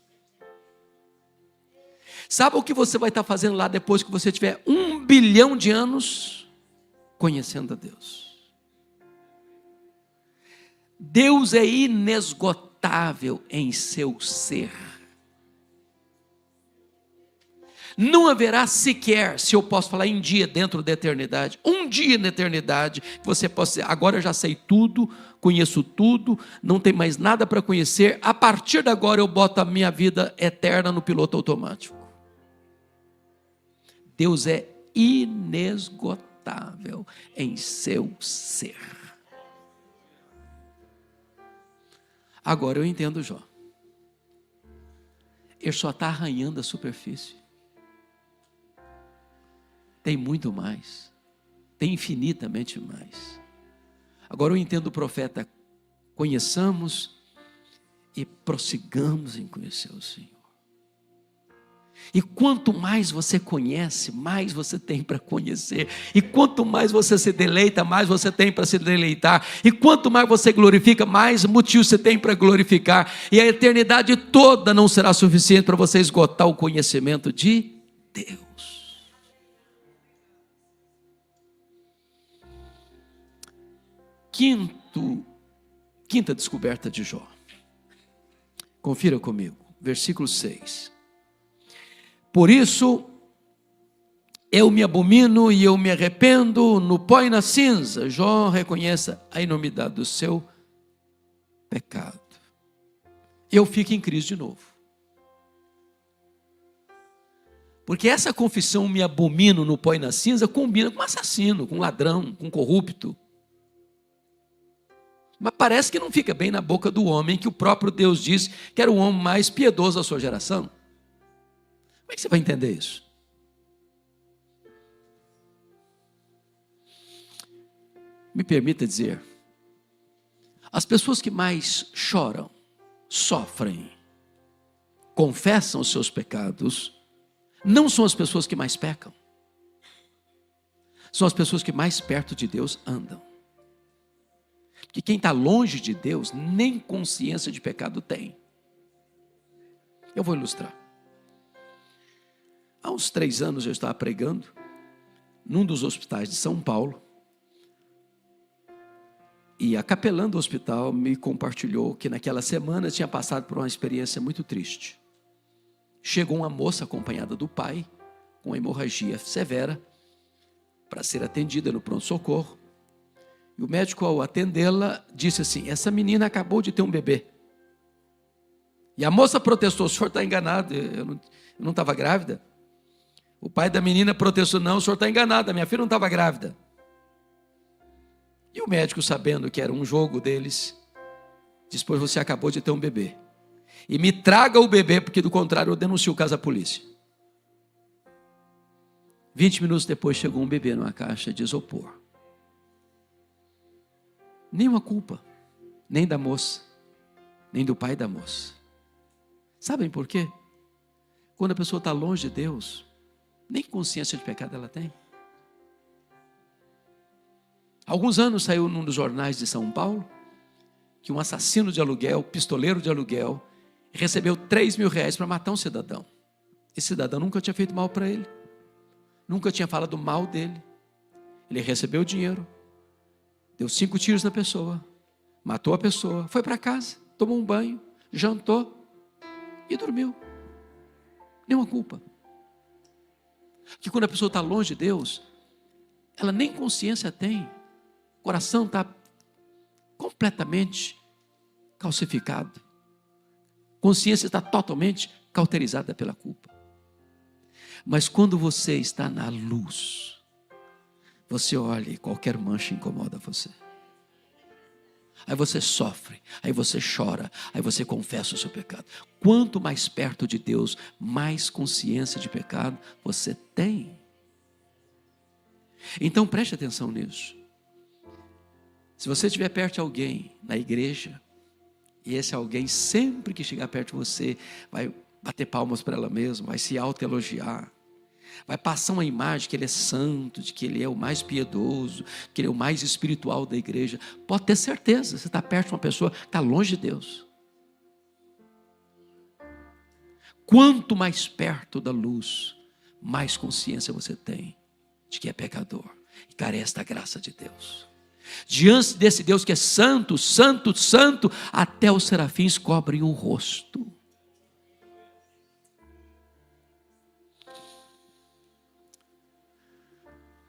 Sabe o que você vai estar fazendo lá depois que você tiver 1 bilhão de anos? Conhecendo a Deus. Deus é inesgotável em seu ser. Não haverá sequer, se eu posso falar em dia dentro da eternidade, um dia na eternidade, você possa dizer: agora eu já sei tudo, conheço tudo, não tem mais nada para conhecer, a partir de agora eu boto a minha vida eterna no piloto automático. Deus é inesgotável em seu ser. Agora eu entendo Jó. Ele só está arranhando a superfície. Tem muito mais. Tem infinitamente mais. Agora eu entendo o profeta: conheçamos e prossigamos em conhecer o Senhor. E quanto mais você conhece, mais você tem para conhecer. E quanto mais você se deleita, mais você tem para se deleitar. E quanto mais você glorifica, mais motivo você tem para glorificar. E a eternidade toda não será suficiente para você esgotar o conhecimento de Deus. Quinta descoberta de Jó. Confira comigo, versículo 6. Por isso, eu me abomino e eu me arrependo no pó e na cinza. Jó reconhece a enormidade do seu pecado. Eu fico em crise de novo. Porque essa confissão, me abomino no pó e na cinza, combina com assassino, com ladrão, com corrupto. Mas parece que não fica bem na boca do homem que o próprio Deus diz que era o homem mais piedoso da sua geração. Como é que você vai entender isso? Me permita dizer, as pessoas que mais choram, sofrem, confessam os seus pecados, não são as pessoas que mais pecam. São as pessoas que mais perto de Deus andam. Porque quem está longe de Deus, nem consciência de pecado tem. Eu vou ilustrar. Há uns 3 anos eu estava pregando num dos hospitais de São Paulo, e a capelã do hospital me compartilhou que naquela semana tinha passado por uma experiência muito triste. Chegou uma moça acompanhada do pai, com hemorragia severa, para ser atendida no pronto-socorro. E o médico, ao atendê-la, disse assim: essa menina acabou de ter um bebê. E a moça protestou: o senhor está enganado, eu não estava grávida. O pai da menina protestou: não, o senhor está enganado, a minha filha não estava grávida. E o médico, sabendo que era um jogo deles, disse: pois você acabou de ter um bebê. E me traga o bebê, porque do contrário eu denuncio o caso à polícia. 20 minutos depois chegou um bebê numa caixa de isopor. Nenhuma culpa, nem da moça, nem do pai da moça. Sabem por quê? Quando a pessoa está longe de Deus, nem consciência de pecado ela tem. Há alguns anos saiu num dos jornais de São Paulo que um assassino de aluguel, pistoleiro de aluguel, recebeu 3 mil reais para matar um cidadão. Esse cidadão nunca tinha feito mal para ele, nunca tinha falado mal dele. Ele recebeu o dinheiro, deu 5 tiros na pessoa, matou a pessoa, foi para casa, tomou um banho, jantou e dormiu. Nenhuma culpa. Que quando a pessoa está longe de Deus, ela nem consciência tem. O coração está completamente calcificado. A consciência está totalmente cauterizada pela culpa. Mas quando você está na luz, você olha e qualquer mancha incomoda você. Aí você sofre, aí você chora, aí você confessa o seu pecado. Quanto mais perto de Deus, mais consciência de pecado você tem. Então preste atenção nisso. Se você estiver perto de alguém na igreja, e esse alguém sempre que chegar perto de você, vai bater palmas para ela mesma, vai se autoelogiar, vai passar uma imagem que ele é santo, de que ele é o mais piedoso, que ele é o mais espiritual da igreja, pode ter certeza, você está perto de uma pessoa que está longe de Deus. Quanto mais perto da luz, mais consciência você tem de que é pecador e carece da graça de Deus. Diante desse Deus que é santo, santo, santo, até os serafins cobrem o rosto.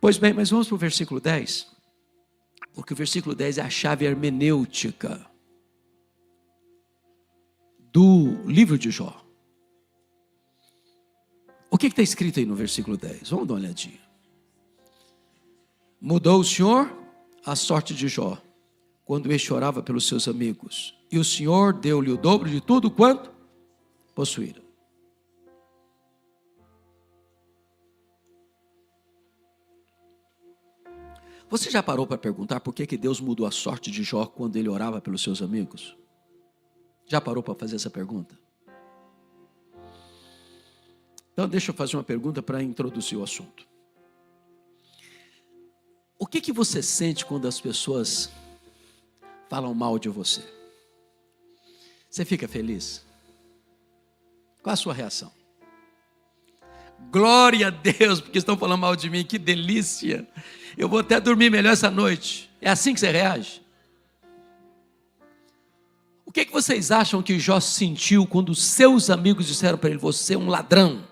Pois bem, mas vamos para o versículo 10, porque o versículo 10 é a chave hermenêutica do livro de Jó. O que está escrito aí no versículo 10? Vamos dar uma olhadinha. Mudou o Senhor a sorte de Jó, quando este orava pelos seus amigos, e o Senhor deu-lhe o dobro de tudo quanto possuíra. Você já parou para perguntar por que Deus mudou a sorte de Jó quando ele orava pelos seus amigos? Já parou para fazer essa pergunta? Então deixa eu fazer uma pergunta para introduzir o assunto. O que você sente quando as pessoas falam mal de você? Você fica feliz? Qual a sua reação? Glória a Deus, porque estão falando mal de mim, que delícia. Eu vou até dormir melhor essa noite. É assim que você reage? O que vocês acham que Jó sentiu quando seus amigos disseram para ele: você é um ladrão?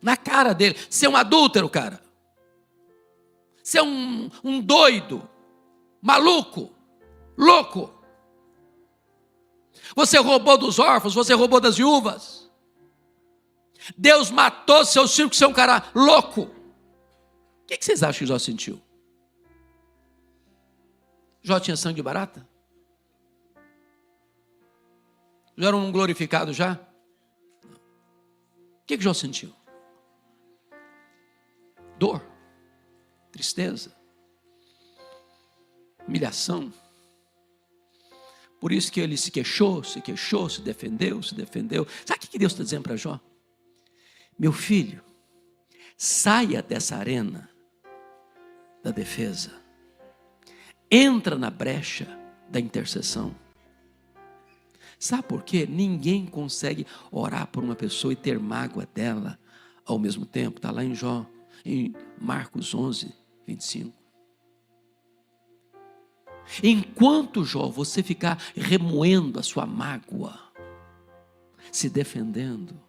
Na cara dele: você é um adúltero, cara. Você é um doido, maluco, louco. Você roubou dos órfãos, você roubou das viúvas. Deus matou seus filhos, você é um cara louco. O que vocês acham que Jó sentiu? Jó tinha sangue de barata? Já era um glorificado já? O que Jó sentiu? Dor, tristeza, humilhação. Por isso que ele se queixou, se defendeu. Sabe o que Deus está dizendo para Jó? Meu filho, saia dessa arena da defesa, entra na brecha da intercessão, Sabe por quê? Ninguém consegue orar por uma pessoa e ter mágoa dela ao mesmo tempo. Está lá em Jó, em Marcos 11, 25. Enquanto, Jó, você ficar remoendo a sua mágoa, se defendendo,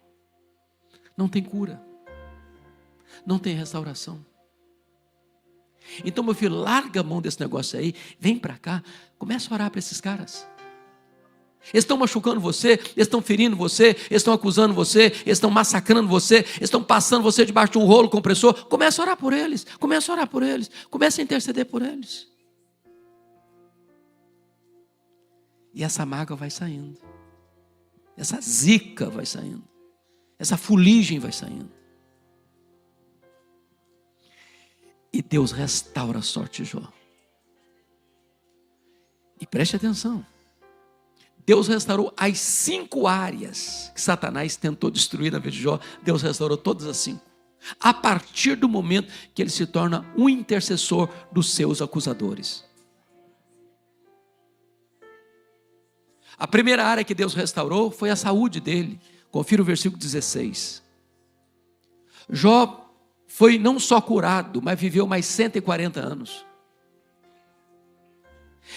não tem cura, não tem restauração. Então, meu filho, larga a mão desse negócio aí, vem para cá, começa a orar para esses caras. Eles estão machucando você, eles estão ferindo você, eles estão acusando você, eles estão massacrando você, eles estão passando você debaixo de um rolo compressor. Começa a orar por eles, começa a orar por eles, começa a interceder por eles. E essa mágoa vai saindo, essa zica vai saindo, essa fuligem vai saindo. E Deus restaura a sorte de Jó. E preste atenção. Deus restaurou as 5 áreas que Satanás tentou destruir na vida de Jó. Deus restaurou todas as 5. A partir do momento que ele se torna um intercessor dos seus acusadores. A primeira área que Deus restaurou foi a saúde dele. Confira o versículo 16. Jó foi não só curado, mas viveu mais 140 anos.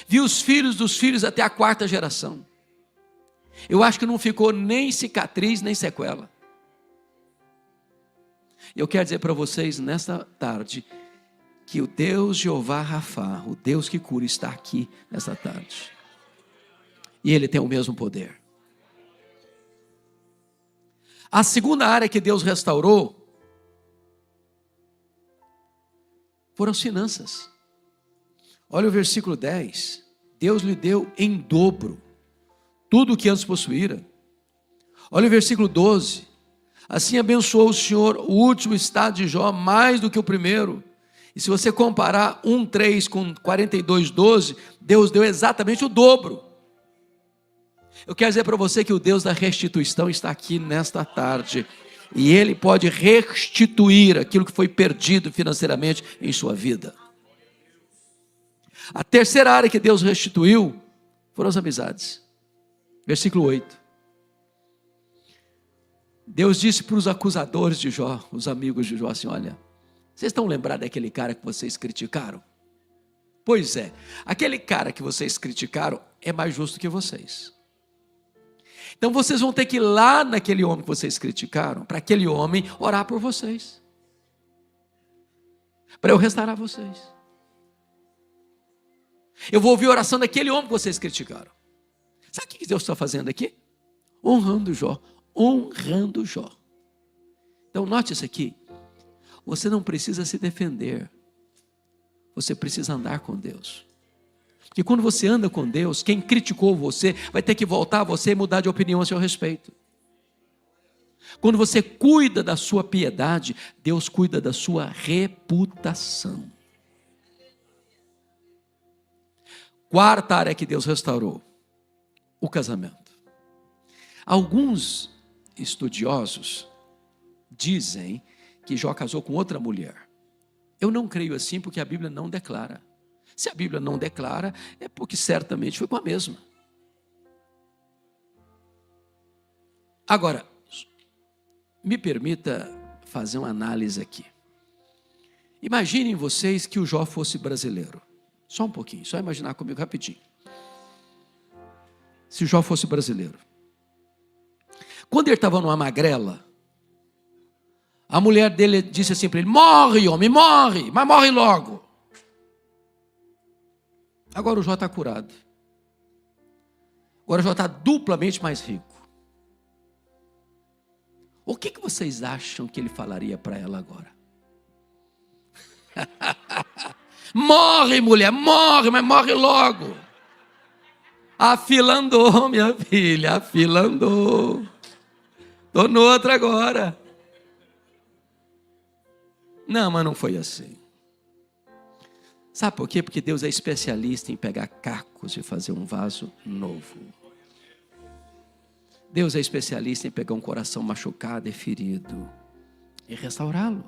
Viu os filhos dos filhos até a 4ª geração. Eu acho que não ficou nem cicatriz, nem sequela. Eu quero dizer para vocês nesta tarde, que o Deus Jeová Rafá, o Deus que cura, está aqui nesta tarde. E Ele tem o mesmo poder. A segunda área que Deus restaurou foram as finanças. Olha o versículo 10. Deus lhe deu em dobro tudo o que antes possuíra. Olha o versículo 12. Assim abençoou o Senhor o último estado de Jó mais do que o primeiro. E se você comparar 1,3 com 42,12, Deus deu exatamente o dobro. Eu quero dizer para você que o Deus da restituição está aqui nesta tarde. E Ele pode restituir aquilo que foi perdido financeiramente em sua vida. A terceira área que Deus restituiu foram as amizades. Versículo 8. Deus disse para os acusadores de Jó, os amigos de Jó, assim: olha, vocês estão lembrados daquele cara que vocês criticaram? Pois é, aquele cara que vocês criticaram é mais justo que vocês. Então vocês vão ter que ir lá naquele homem que vocês criticaram, para aquele homem orar por vocês, para eu restaurar vocês. Eu vou ouvir a oração daquele homem que vocês criticaram. Sabe o que Deus está fazendo aqui? Honrando Jó, honrando Jó. Então note isso aqui, você não precisa se defender, você precisa andar com Deus. Porque quando você anda com Deus, quem criticou você vai ter que voltar a você e mudar de opinião a seu respeito. Quando você cuida da sua piedade, Deus cuida da sua reputação. Quarta área que Deus restaurou: o casamento. Alguns estudiosos dizem que Jó casou com outra mulher. Eu não creio assim, porque a Bíblia não declara. Se a Bíblia não declara, é porque certamente foi com a mesma. Agora, me permita fazer uma análise aqui. Imaginem vocês que o Jó fosse brasileiro. Só um pouquinho, só imaginar comigo rapidinho. Se o Jó fosse brasileiro. Quando ele estava numa magrela, a mulher dele disse assim para ele: morre, homem, morre, mas morre logo. Agora o Jó está curado. Agora o Jó está duplamente mais rico. O que vocês acham que ele falaria para ela agora? Morre, mulher, morre, mas morre logo. A fila andou, minha filha, a fila andou. Estou noutra agora. Não, mas não foi assim. Sabe por quê? Porque Deus é especialista em pegar cacos e fazer um vaso novo. Deus é especialista em pegar um coração machucado e ferido e restaurá-lo.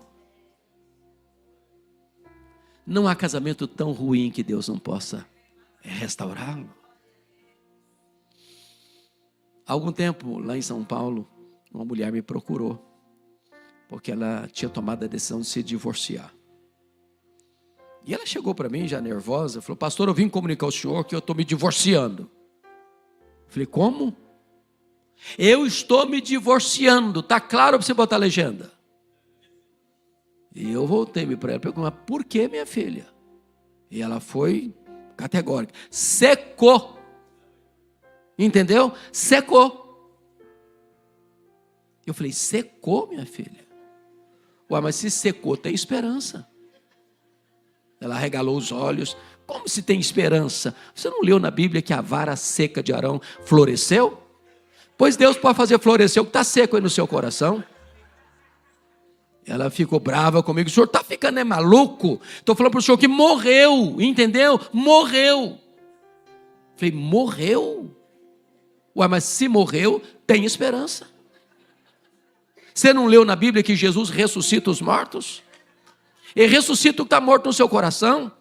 Não há casamento tão ruim que Deus não possa restaurá-lo. Há algum tempo, lá em São Paulo, uma mulher me procurou, porque ela tinha tomado a decisão de se divorciar. E ela chegou para mim já nervosa, falou: pastor, eu vim comunicar ao senhor que eu estou me divorciando. Falei: como? Eu estou me divorciando, está claro para você botar a legenda? E eu voltei para ela e perguntei: por que, minha filha? E ela foi categórica: secou. Entendeu? Secou. Eu falei: secou, minha filha? Ué, mas se secou, tem esperança. Ela arregalou os olhos. Como se tem esperança? Você não leu na Bíblia que a vara seca de Arão floresceu? Pois Deus pode fazer florescer o que está seco aí no seu coração. Ela ficou brava comigo: o senhor está ficando maluco? Estou falando para o senhor que morreu, entendeu? Morreu. Falei: morreu? Ué, mas se morreu, tem esperança. Você não leu na Bíblia que Jesus ressuscita os mortos? E ressuscita o que está morto no seu coração?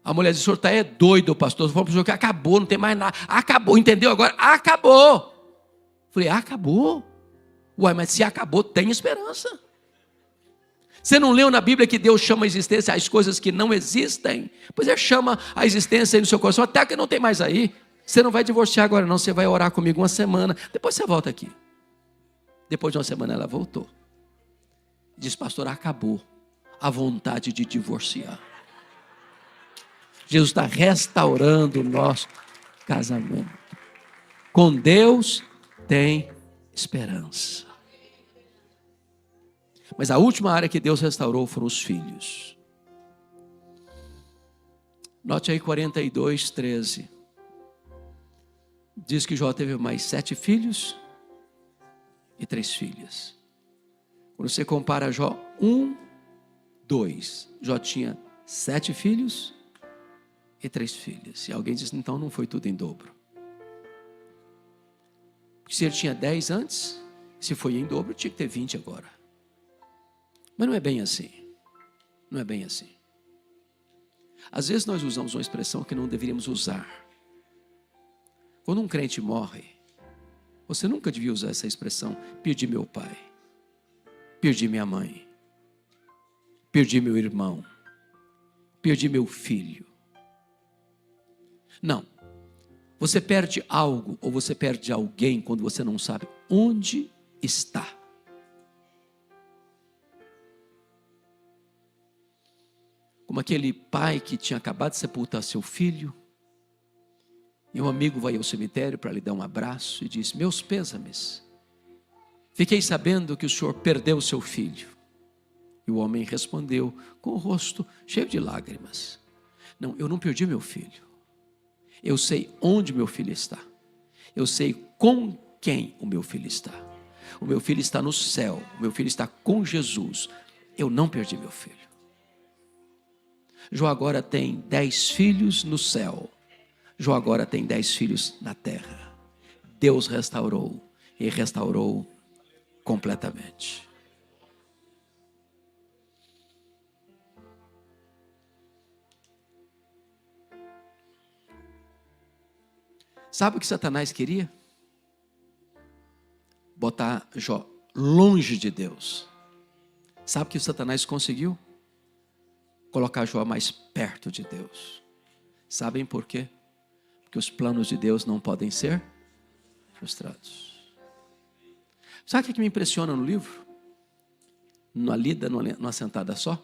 A mulher disse: o senhor está doido, pastor. Eu falei para o senhor que acabou, não tem mais nada. Acabou, entendeu agora? Acabou. Falei: acabou? Ué, mas se acabou, tem esperança. Você não leu na Bíblia que Deus chama a existência as coisas que não existem? Pois Ele chama a existência aí no seu coração, até que não tem mais aí. Você não vai divorciar agora não, você vai orar comigo uma semana, depois você volta aqui. Depois de uma semana ela voltou. Diz: pastor, acabou a vontade de divorciar. Jesus está restaurando o nosso casamento. Com Deus tem esperança. Mas a última área que Deus restaurou foram os filhos. Note aí 42:13. Diz que Jó teve mais 7 filhos e 3 filhas. Quando você compara Jó 1, 2, Jó tinha 7 filhos e 3 filhas. E alguém diz: então não foi tudo em dobro. Porque se ele tinha 10 antes, se foi em dobro, tinha que ter 20 agora. Mas não é bem assim. Não é bem assim. Às vezes nós usamos uma expressão que não deveríamos usar. Quando um crente morre, você nunca devia usar essa expressão: perdi meu pai, perdi minha mãe, perdi meu irmão, perdi meu filho. Não. Você perde algo ou você perde alguém quando você não sabe onde está. Como aquele pai que tinha acabado de sepultar seu filho, e um amigo vai ao cemitério para lhe dar um abraço e diz: meus pêsames, fiquei sabendo que o senhor perdeu o seu filho. E o homem respondeu com o rosto cheio de lágrimas: não, eu não perdi meu filho. Eu sei onde meu filho está. Eu sei com quem o meu filho está. O meu filho está no céu. O meu filho está com Jesus. Eu não perdi meu filho. Jó agora tem 10 filhos no céu. Jó agora tem 10 filhos na terra. Deus restaurou e restaurou completamente. Sabe o que Satanás queria? Botar Jó longe de Deus. Sabe o que Satanás conseguiu? Colocar Jó mais perto de Deus. Sabem por quê? Porque os planos de Deus não podem ser frustrados. Sabe o que me impressiona no livro? Numa lida, numa sentada só?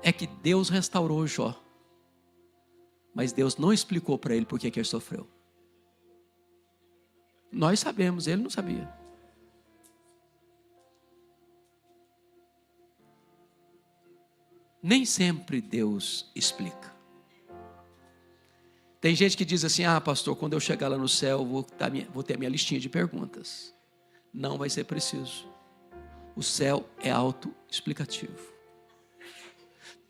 É que Deus restaurou Jó. Mas Deus não explicou para ele por que ele sofreu. Nós sabemos, ele não sabia. Nem sempre Deus explica. Tem gente que diz assim: ah, pastor, quando eu chegar lá no céu, vou ter a minha listinha de perguntas. Não vai ser preciso. O céu é autoexplicativo.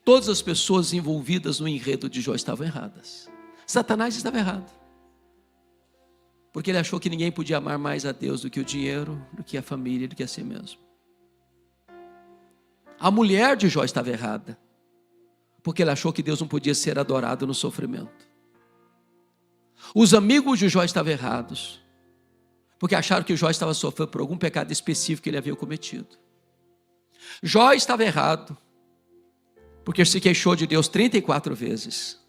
Todas as pessoas envolvidas no enredo de Jó estavam erradas. Satanás estava errado. Porque ele achou que ninguém podia amar mais a Deus do que o dinheiro, do que a família, do que a si mesmo. A mulher de Jó estava errada. Porque ele achou que Deus não podia ser adorado no sofrimento. Os amigos de Jó estavam errados, porque acharam que Jó estava sofrendo por algum pecado específico que ele havia cometido. Jó estava errado, porque se queixou de Deus 34 vezes,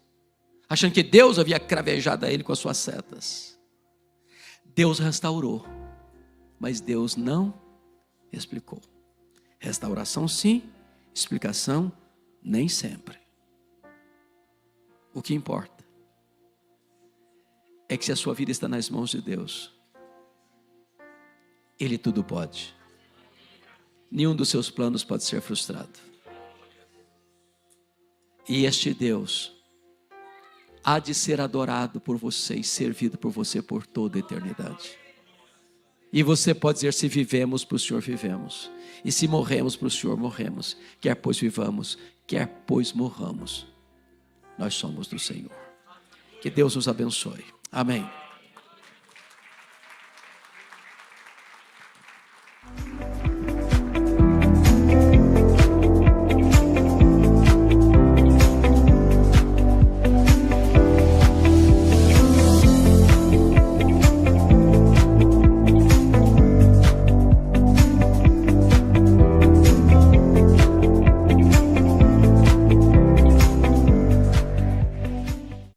achando que Deus havia cravejado a ele com as suas setas. Deus restaurou, mas Deus não explicou. Restauração sim, explicação nem sempre. O que importa é que se a sua vida está nas mãos de Deus, Ele tudo pode. Nenhum dos seus planos pode ser frustrado. E este Deus há de ser adorado por você e servido por você por toda a eternidade. E você pode dizer: se vivemos, para o Senhor vivemos. E se morremos, para o Senhor morremos. Quer pois vivamos, quer pois morramos, nós somos do Senhor. Que Deus nos abençoe. Amém.